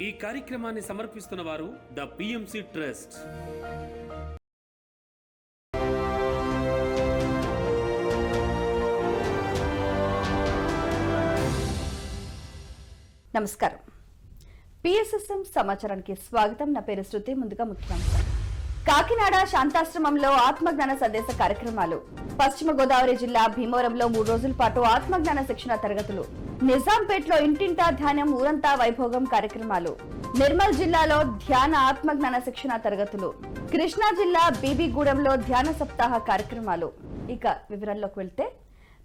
ఈ కార్యక్రమాన్ని సమర్పిస్తున్న వారు ద పిఎంసి ట్రస్ట్. నమస్కారం. పిఎస్ఎస్ఎం సమాచారానికి స్వాగతం. నా పేరు శృతి. ముందుగా ముఖ్యాంశాలు. కాకినాడ శాంతాశ్రమంలో ఆత్మజ్ఞాన సందేశ కార్యక్రమాలు. పశ్చిమ గోదావరి జిల్లా భీమవరంలో 3 రోజుల పాటు ఆత్మజ్ఞాన శిక్షణ తరగతులు. నిజాంపేటలో ఇంటింటా ధ్యానం ఊరంతా వైభోగం కార్యక్రమాలు. నిర్మల్ జిల్లాలో ధ్యాన ఆత్మజ్ఞాన శిక్షణ తరగతులు. కృష్ణా జిల్లా బీబీగూడెంలో ధ్యాన సప్తాహ కార్యక్రమాలు. ఇక వివరాల్లోకి వెళ్తే,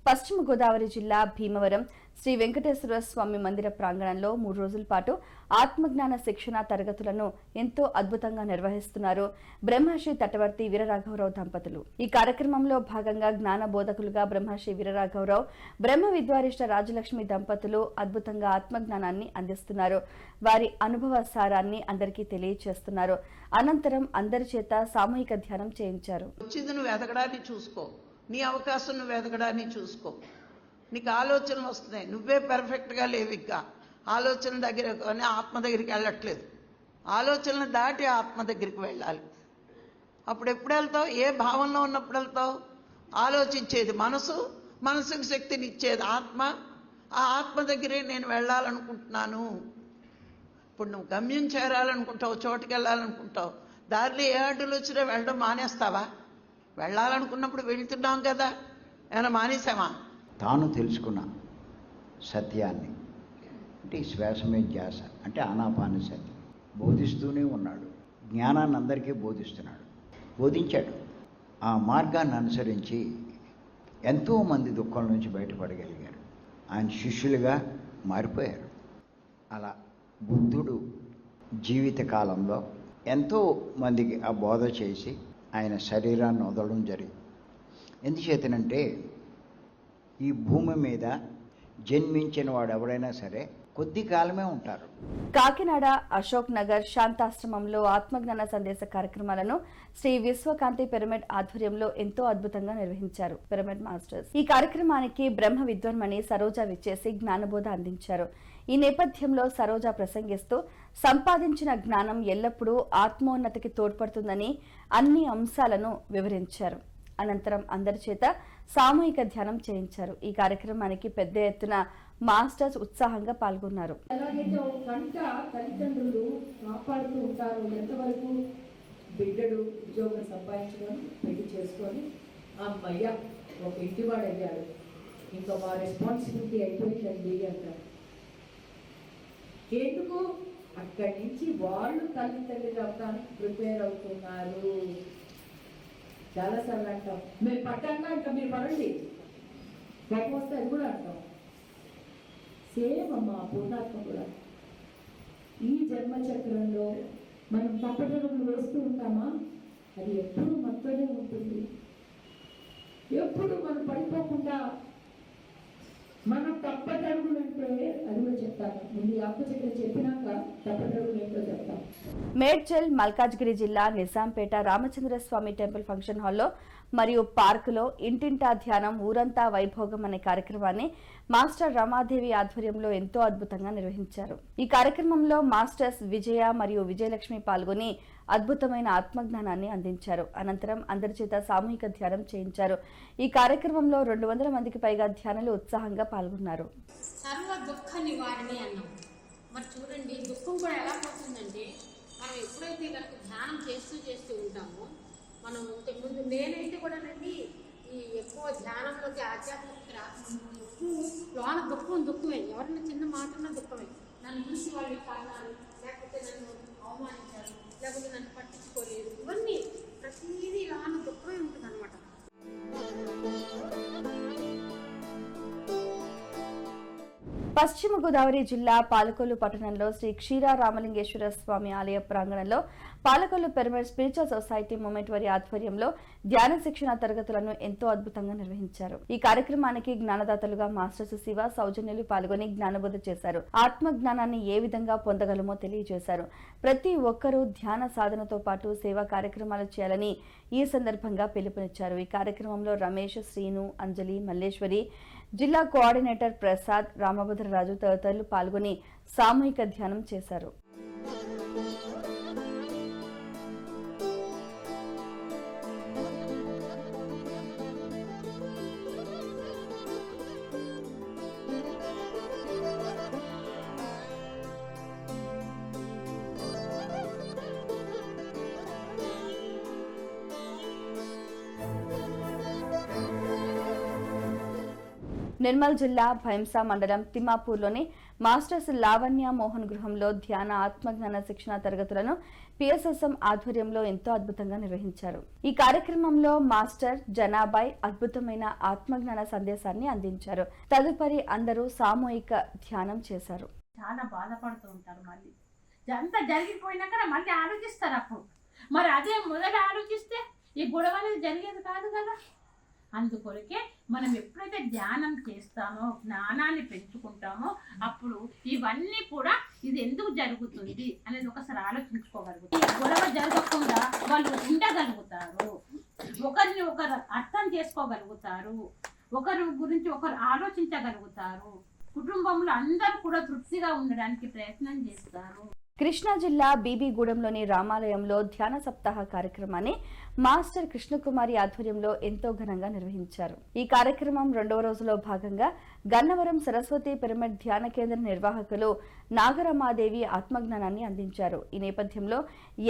పశ్చిమ గోదావరి జిల్లా భీమవరం శ్రీ వెంకటేశ్వర స్వామి మందిర ప్రాంగణంలో 3 రోజుల పాటు ఆత్మజ్ఞాన శిక్షణ తరగతులను ఎంతో అద్భుతంగా నిర్వహిస్తున్నారు బ్రహ్మశ్రీ తటవర్తి వీరరాఘవరావు దంపతులు. ఈ కార్యక్రమంలో భాగంగా జ్ఞాన బోధకులుగా బ్రహ్మశ్రీ వీరరాఘవరావు, బ్రహ్మ విద్వారిష్ట రాజలక్ష్మి దంపతులు అద్భుతంగా ఆత్మజ్ఞానాన్ని అందిస్తున్నారు. వారి అనుభవ సారాన్ని అందరికీ తెలియజేస్తున్నారు. అనంతరం అందరి చేత సామూహిక ధ్యానం చేయించారు. నీ అవకాశం నువ్వు ఎదగడాన్ని చూసుకో. నీకు ఆలోచనలు వస్తున్నాయి, నువ్వే పర్ఫెక్ట్గా లేవు. ఇంకా ఆలోచన దగ్గర ఆత్మ దగ్గరికి వెళ్ళట్లేదు. ఆలోచనలు దాటి ఆత్మ దగ్గరికి వెళ్ళాలి. అప్పుడు ఎప్పుడు వెళ్తావు? ఏ భావంలో ఉన్నప్పుడు వెళ్తావు? ఆలోచించేది మనసు, మనసుకు శక్తిని ఇచ్చేది ఆత్మ. ఆ ఆత్మ దగ్గరే నేను వెళ్ళాలనుకుంటున్నాను. ఇప్పుడు నువ్వు గమ్యం చేరాలనుకుంటావు, చోటుకి వెళ్ళాలనుకుంటావు, దారిలో ఏ అడ్డులు వచ్చినా వెళ్ళడం మానేస్తావా? వెళ్ళాలనుకున్నప్పుడు వెళ్తున్నాం కదా, ఏమైనా మానేసామా? తాను తెలుసుకున్న సత్యాన్ని, అంటే శ్వాసమే ధ్యాస, అంటే ఆనాపానసతి బోధిస్తూనే ఉన్నాడు. జ్ఞానాన్ని అందరికీ బోధిస్తున్నాడు, బోధించాడు. ఆ మార్గాన్ని అనుసరించి ఎంతోమంది దుఃఖం నుంచి బయటపడగలిగారు. ఆయన శిష్యులుగా మారిపోయారు. అలా బుద్ధుడు జీవిత కాలంలో ఎంతో మందికి ఆ బోధ చేసి ఆయన శరీరాన్ని వదలడం జరిగింది. ఎందుచేతనంటే ఈ భూమి మీద జన్మించిన వాడు ఎవరైనా సరే కొద్ది కాలమే ఉంటారు. కాకినాడ అశోక్ నగర్ శాంతాశ్రమంలో ఆత్మజ్ఞాన సందేశ కార్యక్రమాలను శ్రీ విశ్వకాంతి పిరమిడ్ ఆధ్వర్యంలో ఎంతో అద్భుతంగా నిర్వహించారు పిరమిడ్ మాస్టర్స్. ఈ కార్యక్రమానికి బ్రహ్మ విద్వాన్మణి సరోజ విచ్చేసి జ్ఞానబోధ అందించారు. ఈ నేపథ్యంలో సరోజ ప్రసంగిస్తూ సంపాదించిన జ్ఞానం ఎల్లప్పుడూ ఆత్మోన్నతికి తోడ్పడుతుందని అన్ని అంశాలను వివరించారు. అనంతరం అందరి చేత సామూహిక ధ్యానం చేయించారు. ఈ కార్యక్రమానికి పెద్ద ఎత్తున మాస్టర్స్ ఉత్సాహంగా పాల్గొన్నారు. తల్లిదండ్రులు కాపాడుతూ ఉంటారు. ఎంతవరకు బిడ్డడు ఉద్యోగం సంపాదించడం, పెళ్లి చేసుకొని అమ్మయ్య ఒక ఇంటివాడు అయ్యాడు, ఇంకా మా రెస్పాన్సిబిలిటీ అయిపోయిందండి అంటారు. ఎందుకు? అక్కడి నుంచి వాళ్ళు తల్లిదండ్రులు అవడానికి ప్రిపేర్ అవుతున్నారు. చాలాసార్లు అంటాం, మేము పట్టంగా ఇంకా మీరు పడండి, కోపం వస్తే అది కూడా అంటాం. సేమ్ అమ్మ పూర్ణాత్మ కూడా ఈ జన్మచక్రంలో మనం తప్పటడుగులు వేస్తూ ఉంటామా? అది ఎప్పుడు మనతోనే ఉంటుంది. ఎప్పుడు మనం పడిపోకుండా మనం తప్పటడుగులు అంటే అది కూడా చెప్తాను. ముందు ఆత్మచక్రం చెప్పినాక తప్పటడుగులు ఏంటో చెప్తాం. మేడ్చల్ మల్కాజ్గిరి జిల్లా నిజాంపేట రామచంద్రస్వామి టెంపుల్ ఫంక్షన్ హాల్లో మరియు పార్కులో ఇంటింటా ధ్యానం ఊరంతా వైభోగం అనే కార్యక్రమాన్ని మాస్టర్ రమాదేవి ఆధ్వర్యంలో ఎంతో అద్భుతంగా నిర్వహించారు. ఈ కార్యక్రమంలో మాస్టర్స్ విజయ మరియు విజయలక్ష్మి పాల్గొని అద్భుతమైన ఆత్మజ్ఞానాన్ని అందించారు. అనంతరం అందరి చేత సామూహిక ధ్యానం చేయించారు. ఈ కార్యక్రమంలో 200 మందికి పైగా ధ్యానులు ఉత్సాహంగా పాల్గొన్నారు. సర్వ దుఃఖ నివారణి అన్నాం. మరి చూడండి, దుఃఖం కూడా ఎలా పోతుందంటే మనం ఎప్పుడైతే కనుక ధ్యానం చేస్తూ ఉంటామో, మనం ముందు నేనైతే కూడానండి ఈ ఎక్కువ ధ్యానంలోకి ఆధ్యాత్మిక రాకముందు లోన దుఃఖమే. ఎవరైనా చిన్న మాటన్నా దుఃఖమే. నన్ను చూసి వాళ్ళు కారణాలు, లేకపోతే నన్ను అవమానించారు, లేకపోతే నన్ను పట్టించుకోలేదు, ఇవన్నీ ప్రతిదీ లోన దుఃఖమే ఉంటుంది అనమాట. పశ్చిమ గోదావరి జిల్లా పాలకొల్లు పట్టణంలో శ్రీ క్షీరారామలింగేశ్వర స్వామి ఆలయ ప్రాంగణంలో Palakollu pyramid spiritual society moment వారి ఆధ్వర్యంలో ధ్యాన శిక్షణ తరగతులను ఎంతో అద్భుతంగా నిర్వహించారు. ఈ కార్యక్రమానికి జ్ఞానదాతలుగా మాస్టర్స్ శివ, సౌజన్యులు పాల్గొని జ్ఞానబోధ చేశారు. ఆత్మ జ్ఞానాన్ని ఏ విధంగా పొందగలమో తెలియజేశారు. ప్రతి ఒక్కరూ ధ్యాన సాధనతో పాటు సేవా కార్యక్రమాలు చేయాలని ఈ సందర్భంగా పిలుపునిచ్చారు. ఈ కార్యక్రమంలో రమేష్, శ్రీను, అంజలి, మల్లేశ్వరి, జిల్లా కోఆర్డినేటర్ ప్రసాద్, రామభద్రరాజు తదితరులు పాల్గొని సామూహిక ధ్యానం చేశారు. నిర్మల్ జిల్లా భైంసా మండలం తిమ్మాపూర్లోని మాస్టర్స్ లావణ్య మోహన్ గృహంలో ధ్యాన ఆత్మజ్ఞాన శిక్షణ తరగతులను పిఎస్ఎస్ఎం ఆధ్వర్యంలో ఎంతో అద్భుతంగా నిర్వహించారు. ఈ కార్యక్రమంలో మాస్టర్ జనాబాయ్ అద్భుతమైన ఆత్మజ్ఞాన సందేశాన్ని అందించారు. తదుపరి అందరూ సామూహిక ధ్యానం చేశారు. చాలా బాధపడుతూ ఉంటారు. మళ్ళీ అంతా జరిగిపోయినాక మళ్ళీ ఆలోచిస్తారు. అప్పుడు మరి అదే మొదట ఆలోచిస్తే ఈ గొడవ అనేది జరిగేది కాదు కదా. అందుకొరకే మనం ఎప్పుడైతే ధ్యానం చేస్తామో, జ్ఞానాన్ని పెంచుకుంటామో, అప్పుడు ఇవన్నీ కూడా ఇది ఎందుకు జరుగుతుంది అనేది ఒకసారి ఆలోచించుకోగలుగుతారు. గొడవ జరగకుండా వాళ్ళు ఉండగలుగుతారు, ఒకరిని ఒకరు అర్థం చేసుకోగలుగుతారు, ఒకరి గురించి ఒకరు ఆలోచించగలుగుతారు, కుటుంబంలో అందరూ కూడా తృప్తిగా ఉండడానికి ప్రయత్నం చేస్తారు. కృష్ణా జిల్లా బీబీగూడెంలోని రామాలయంలో ధ్యాన సప్తాహ కార్యక్రమాన్ని మాస్టర్ కృష్ణకుమారి ఆధ్వర్యంలో ఎంతో ఘనంగా నిర్వహించారు. ఈ కార్యక్రమం 2వ రోజులో భాగంగా గన్నవరం సరస్వతి పిరమిడ్ ధ్యాన కేంద్ర నిర్వాహకులు నాగరమాదేవి ఆత్మజ్ఞానాన్ని అందించారు. ఈ నేపథ్యంలో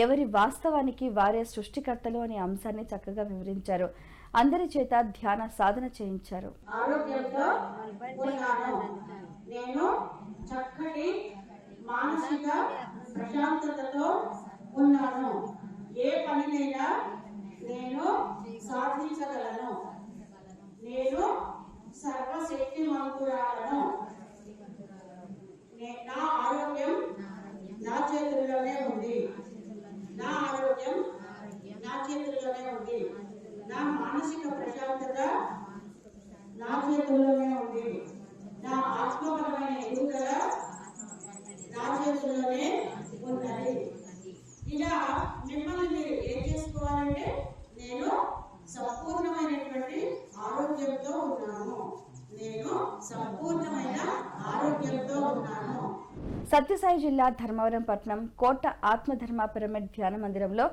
ఎవరి వాస్తవానికి వారే సృష్టికర్తలు అనే అంశాన్ని చక్కగా వివరించారు. అందరి చేత ధ్యాన సాధన చేయించారు. మానసిక ప్రశాంతతతో ఉన్నాను. ఏ పనినైనా నేను సాధించగలను. నేను సర్వశక్తిమంతురాలను. నా ఆరోగ్యం నా చేతుల్లోనే ఉంది. నా ఆరోగ్యం నా చేతుల్లోనే ఉంది. నా మానసిక ప్రశాంతత నా చేతుల్లోనే ఉంది. నా ఆత్మపరమైన ఎదుగుదల నా చేతుల్లోనే ఉన్నది. ఇలా మిమ్మల్ని మీరు ఏం చేసుకోవాలంటే, నేను సంపూర్ణమైనటువంటి ఆరోగ్యంతో ఉన్నాను. నేను సంపూర్ణమైన ఆరోగ్యంతో ఉన్నాను. సత్యసాయి జిల్లా ధర్మవరం పట్టణం కోట ఆత్మధర్మ పిరమిడ్ ధ్యాన మందిరంలో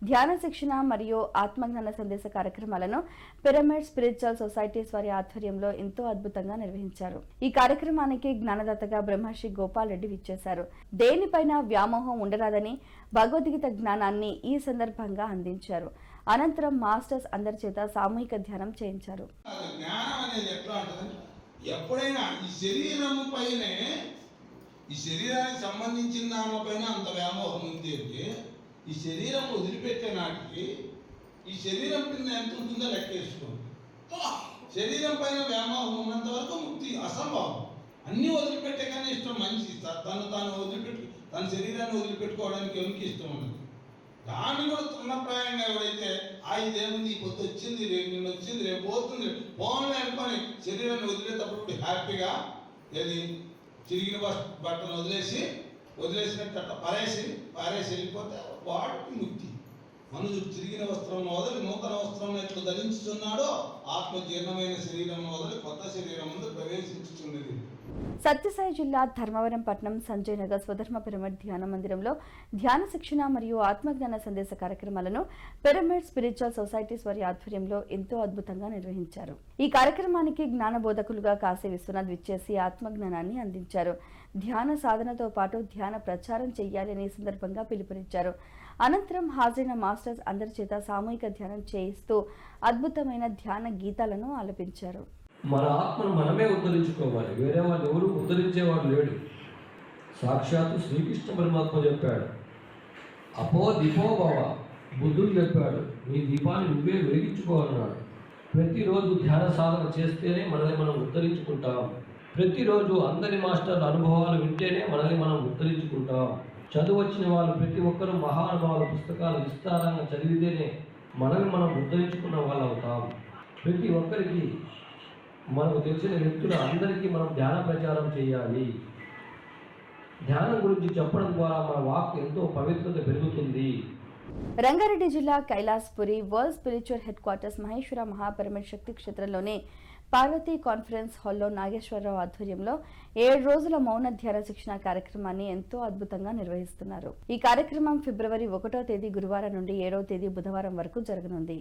ధ్యాన శిక్షణ మరియు ఆత్మజ్ఞాన సందేశ కార్యక్రమాలను పిరమిడ్ స్పిరిచువల్ సొసైటీస్ వారి ఆధ్వర్యంలో ఎంతో అద్భుతంగా నిర్వహించారు. ఈ కార్యక్రమానికి జ్ఞానదాతగా బ్రహ్మర్షి గోపాల్ రెడ్డి విచ్చేశారు. దేనిపైన వ్యామోహం ఉండరాదని భగవద్గీత జ్ఞానాన్ని ఈ సందర్భంగా అందించారు. అనంతరం మాస్టర్స్ అందరి చేత సామూహిక ధ్యానం చేయించారు. ఈ శరీరానికి సంబంధించిన దానిపైన అంత వ్యామోహం ఉంది అంటే, ఈ శరీరం వదిలిపెట్టే నాటికి ఈ శరీరం కింద ఎంత ఉంటుందో లెక్కేసుకోండి. శరీరం పైన వ్యామోహం ఉన్నంత వరకు ముక్తి అసంభవం. అన్నీ వదిలిపెట్టే కానీ ఇష్టం మనిషి తాను వదిలిపెట్టు తన శరీరాన్ని వదిలిపెట్టుకోవడానికి ఎవరికి ఇష్టం ఉండదు. దాన్ని కూడా తృణప్రాయంగా ఎవరైతే ఇదేముంది పొద్దు వచ్చింది, రేపు నిన్న వచ్చింది, రేపు పోతుంది, పోవాలని అనుకొని శరీరాన్ని వదిలేటప్పుడు హ్యాపీగా ఏది చిరిగిన బట్టను వదిలేసినట్టు అట్లా పారేసి వెళ్ళిపోతే వాడికి ముక్తి. మనుషుడు చిరిగిన వస్త్రం వదిలి నూతన వస్త్రం ఎట్లు ధరించుతున్నాడో, ఆత్మ జీర్ణమైన శరీరం వదిలి కొత్త శరీరం ముందు ప్రవేశించుతున్నది. సత్యసాయి జిల్లా ధర్మవరం పట్టణం సంజయ్ నగర్ స్వధర్మ పిరమిడ్ ధ్యాన మందిరంలో ధ్యాన శిక్షణ మరియు ఆత్మజ్ఞాన సందేశ కార్యక్రమాలను పిరమిడ్ స్పిరిచువల్ సొసైటీస్ వారి ఆధ్వర్యంలో ఎంతో అద్భుతంగా నిర్వహించారు. ఈ కార్యక్రమానికి జ్ఞానబోధకులుగా కాశీ విశ్వనాథ్ విచ్చేసి ఆత్మజ్ఞానాన్ని అందించారు. ధ్యాన సాధనతో పాటు ధ్యాన ప్రచారం చేయాలి అనే సందర్భంగా పిలుపునిచ్చారు. అనంతరం హాజరైన మాస్టర్స్ అందరి చేత సామూహిక ధ్యానం చేయిస్తూ అద్భుతమైన ధ్యాన గీతాలను ఆలపించారు. మన ఆత్మను మనమే ఉద్ధరించుకోవాలి. వేరే వాళ్ళు ఎవరు ఉద్ధరించేవాడు లేడు. సాక్షాత్తు శ్రీకృష్ణ పరమాత్మ చెప్పాడు, అపో దీపో భవ. బుద్ధుడు చెప్పాడు, నీ దీపాన్ని నువ్వే వెలిగించుకోవాలన్నాడు. ప్రతిరోజు ధ్యాన సాధన చేస్తేనే మనల్ని మనం ఉద్ధరించుకుంటాం. ప్రతిరోజు అందరి మాస్టర్ల అనుభవాలు వింటేనే మనల్ని మనం ఉద్ధరించుకుంటాం. చదువు వచ్చిన వాళ్ళు ప్రతి ఒక్కరూ మహానుభావుల పుస్తకాలు విస్తారంగా చదివితేనే మనల్ని మనం ఉద్ధరించుకున్న వాళ్ళు అవుతాం. ప్రతి ఒక్కరికి మనకు తెలిసిన వ్యక్తులు అందరికీ మనం ధ్యాన ప్రచారం చేయాలి. ధ్యానం గురించి చెప్పడం ద్వారా మన వాక్ ఎంతో పవిత్రత పెరుగుతుంది. రంగారెడ్డి జిల్లా Kailaspuri world spiritual headquarters Maheshwara మహాపిరమిడ్ శక్తి క్షేత్రంలోని పార్వతీ కాన్ఫరెన్స్ హాల్లో నాగేశ్వరరావు ఆధ్వర్యంలో 7 రోజుల మౌన ధ్యాన శిక్షణ కార్యక్రమాన్ని ఎంతో అద్భుతంగా నిర్వహిస్తున్నారు. ఈ కార్యక్రమం ఫిబ్రవరి 1వ తేదీ గురువారం నుండి 7వ తేదీ బుధవారం వరకు జరగనుంది.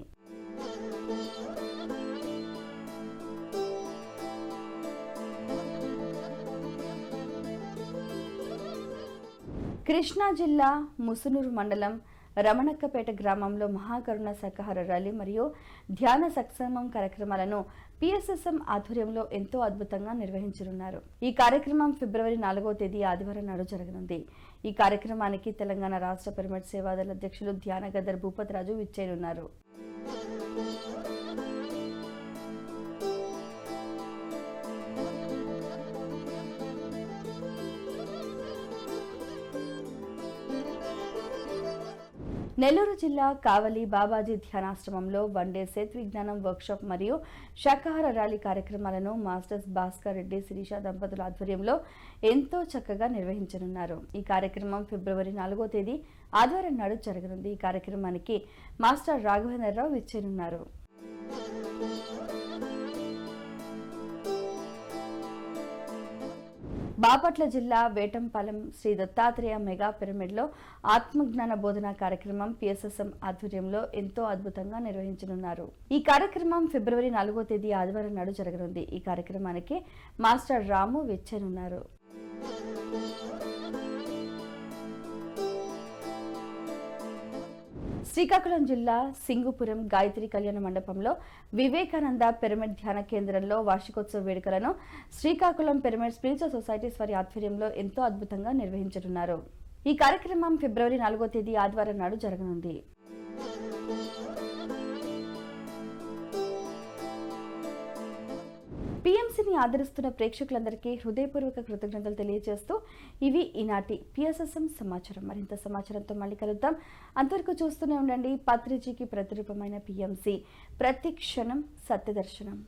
కృష్ణా జిల్లా ముసునూరు మండలం రమణక్కపేట గ్రామంలో మహాకరుణ శాకాహార ర్యాలీ మరియు ధ్యాన సత్సంగం కార్యక్రమాలను పిఎస్ఎస్ఎం ఆధ్వర్యంలో ఎంతో అద్భుతంగా నిర్వహించనున్నారు. ఈ కార్యక్రమం ఫిబ్రవరి 4వ తేదీ ఆదివారం నాడు జరగనుంది. ఈ కార్యక్రమానికి తెలంగాణ రాష్ట్ర పిరమిడ్ సేవాదళ అధ్యక్షులు ధ్యానగద్దర్ భూపతిరాజు విచ్చేయనున్నారు. నెల్లూరు జిల్లా కావలి బాబాజీ ధ్యానాశ్రమంలో వన్డే సేత్ విజ్ఞానం వర్క్షాప్ మరియు శాకాహార ర్యాలీ కార్యక్రమాలను మాస్టర్స్ భాస్కర్ రెడ్డి శిరీష దంపతుల ఆధ్వర్యంలో ఎంతో చక్కగా నిర్వహించనున్నారు. ఈ కార్యక్రమం ఫిబ్రవరి 4వ తేదీ ఆదివారం నాడు జరగనుంది. ఈ కార్యక్రమానికి మాస్టర్ రాఘవేంద్రరావు విచ్చేనున్నారు. బాపట్ల జిల్లా వేటంపాలెం శ్రీ దత్తాత్రేయ మెగా పిరమిడ్లో ఆత్మజ్ఞాన బోధన కార్యక్రమం పిఎస్ఎస్ఎం ఆధ్వర్యంలో ఎంతో అద్భుతంగా నిర్వహించనున్నారు. ఈ కార్యక్రమం ఫిబ్రవరి 4వ తేదీ ఆదివారం నాడు జరగనుంది. ఈ కార్యక్రమానికి మాస్టర్ రాము విచ్చేనున్నారు. శ్రీకాకుళం జిల్లా సింగుపురం గాయత్రి కళ్యాణ మండపంలో వివేకానంద పిరమిడ్ ధ్యాన కేంద్రంలో వార్షికోత్సవ వేడుకలను శ్రీకాకుళం పిరమిడ్ స్పిరిచువల్ సొసైటీస్ వారి ఆధ్వర్యంలో ఎంతో అద్భుతంగా నిర్వహించనున్నారు. ఈ కార్యక్రమం ఫిబ్రవరి 4వ తేదీ ఆదివారం నాడు జరగనుంది. పిఎంసిని ఆదరిస్తున్న ప్రేక్షకులందరికీ హృదయపూర్వక కృతజ్ఞతలు తెలియజేస్తూ ఇవి ఈనాటి పిఎస్ఎస్ఎం సమాచారం. మరింత సమాచారంతో మళ్ళీ కలుద్దాం. అంతవరకు చూస్తూనే ఉండండి పత్రిజీకి ప్రతిరూపమైన పిఎంసి, ప్రతి క్షణం సత్యదర్శనం.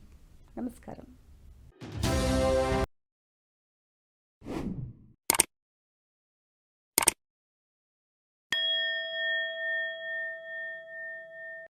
నమస్కారం.